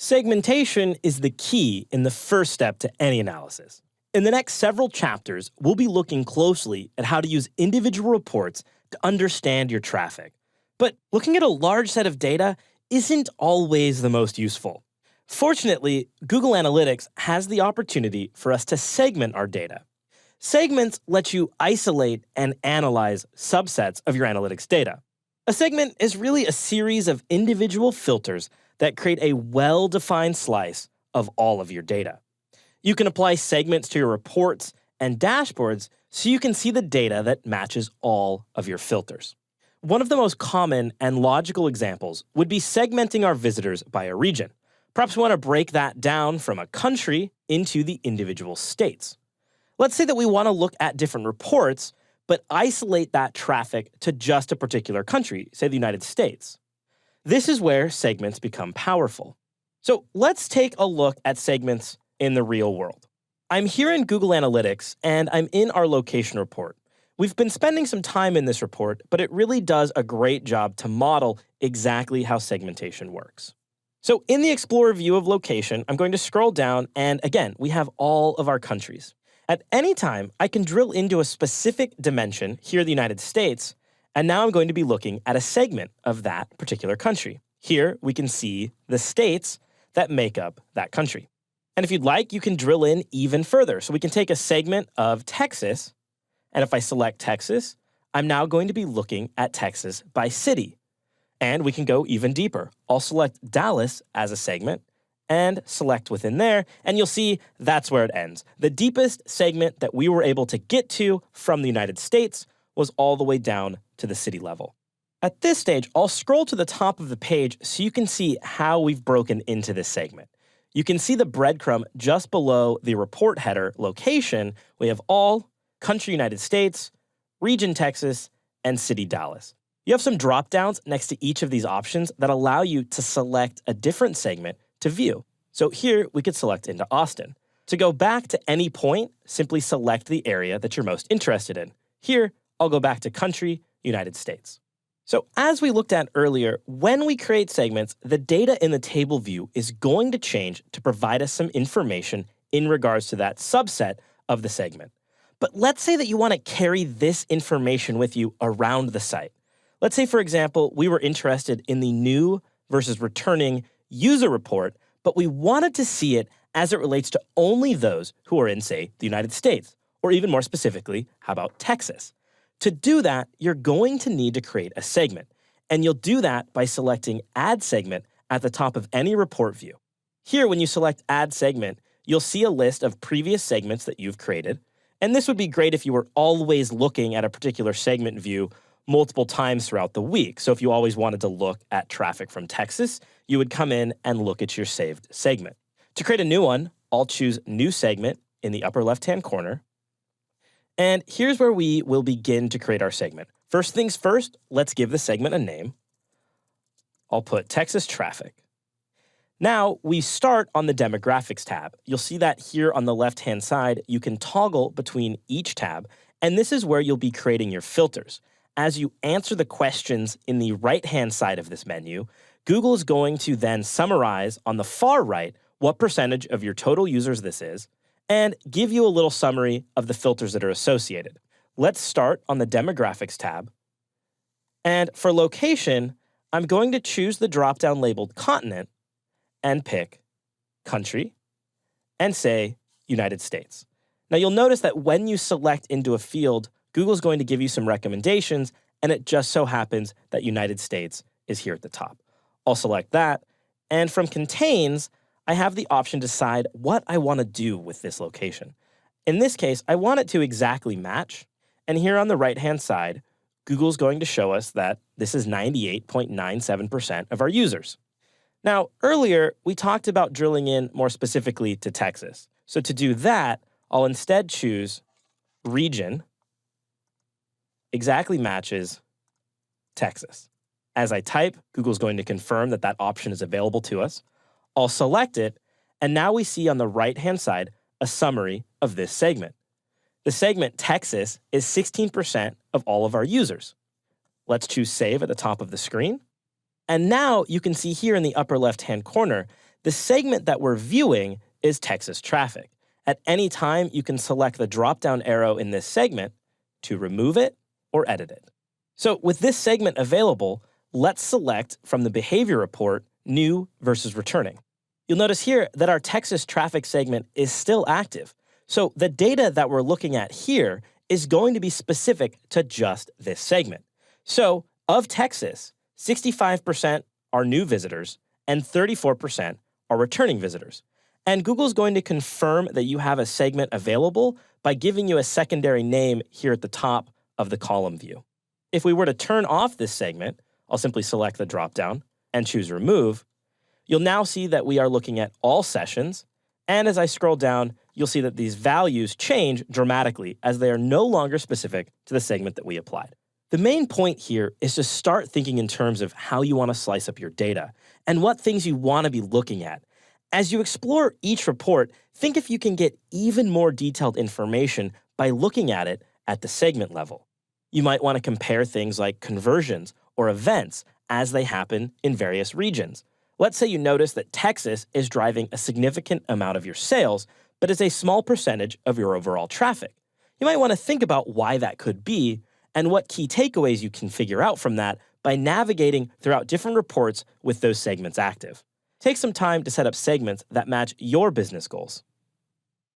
Segmentation is the key in the first step to any analysis. In the next several chapters, we'll be looking closely at how to use individual reports to understand your traffic. But looking at a large set of data isn't always the most useful. Fortunately, Google Analytics has the opportunity for us to segment our data. Segments let you isolate and analyze subsets of your analytics data. A segment is really a series of individual filters that create a well-defined slice of all of your data. You can apply segments to your reports and dashboards so you can see the data that matches all of your filters. One of the most common and logical examples would be segmenting our visitors by a region. Perhaps we want to break that down from a country into the individual states. Let's say that we want to look at different reports, but isolate that traffic to just a particular country, say the United States. This is where segments become powerful. So let's take a look at segments in the real world. I'm here in Google Analytics, and I'm in our location report. We've been spending some time in this report, but it really does a great job to model exactly how segmentation works. So in the Explorer view of location, I'm going to scroll down, and again, we have all of our countries. At any time, I can drill into a specific dimension, here the United States, and now I'm going to be looking at a segment of that particular country. Here, we can see the states that make up that country. And if you'd like, you can drill in even further. So we can take a segment of Texas, and if I select Texas, I'm now going to be looking at Texas by city. And we can go even deeper. I'll select Dallas as a segment, and select within there, and you'll see that's where it ends. The deepest segment that we were able to get to from the United States was all the way down to the city level. At this stage, I'll scroll to the top of the page so you can see how we've broken into this segment. You can see the breadcrumb just below the report header location. We have all, country United States, region Texas, and city Dallas. You have some drop-downs next to each of these options that allow you to select a different segment to view. So here we could select into Austin. To go back to any point, simply select the area that you're most interested in. Here, I'll go back to country, United States. So as we looked at earlier, when we create segments, the data in the table view is going to change to provide us some information in regards to that subset of the segment. But let's say that you want to carry this information with you around the site. Let's say, for example, we were interested in the new versus returning user report, but we wanted to see it as it relates to only those who are in, say, the United States, or even more specifically, how about Texas? To do that, you're going to need to create a segment, and you'll do that by selecting Add Segment at the top of any report view. Here, when you select Add Segment, you'll see a list of previous segments that you've created, and this would be great if you were always looking at a particular segment view multiple times throughout the week. So if you always wanted to look at traffic from Texas, you would come in and look at your saved segment. To create a new one, I'll choose New Segment in the upper left-hand corner. And here's where we will begin to create our segment. First things first, let's give the segment a name. I'll put Texas Traffic. Now, we start on the Demographics tab. You'll see that here on the left-hand side, you can toggle between each tab, and this is where you'll be creating your filters. As you answer the questions in the right-hand side of this menu, Google is going to then summarize on the far right what percentage of your total users this is, and give you a little summary of the filters that are associated. Let's start on the Demographics tab. And for location, I'm going to choose the drop-down labeled Continent and pick Country and say United States. Now you'll notice that when you select into a field, Google's going to give you some recommendations, and it just so happens that United States is here at the top. I'll select that, and from Contains, I have the option to decide what I want to do with this location. In this case, I want it to exactly match, and here on the right-hand side, Google's going to show us that this is 98.97% of our users. Now, earlier, we talked about drilling in more specifically to Texas. So to do that, I'll instead choose Region exactly matches Texas. As I type, Google's going to confirm that that option is available to us. I'll select it, and now we see on the right-hand side a summary of this segment. The segment Texas is 16% of all of our users. Let's choose Save at the top of the screen. And now you can see here in the upper left-hand corner, The segment that we're viewing is Texas traffic. At any time, you can select the drop-down arrow in this segment to remove it or edit it. So with this segment available, let's select from the behavior report, new versus returning. You'll notice here that our Texas traffic segment is still active. So the data that we're looking at here is going to be specific to just this segment. So of Texas, 65% are new visitors and 34% are returning visitors. And Google's going to confirm that you have a segment available by giving you a secondary name here at the top of the column view. If we were to turn off this segment, I'll simply select the dropdown and choose Remove. You'll now see that we are looking at all sessions, and as I scroll down, you'll see that these values change dramatically as they are no longer specific to the segment that we applied. The main point here is to start thinking in terms of how you want to slice up your data and what things you want to be looking at. As you explore each report, think if you can get even more detailed information by looking at it at the segment level. You might want to compare things like conversions or events as they happen in various regions. Let's say you notice that Texas is driving a significant amount of your sales, but is a small percentage of your overall traffic. You might want to think about why that could be and what key takeaways you can figure out from that by navigating throughout different reports with those segments active. Take some time to set up segments that match your business goals.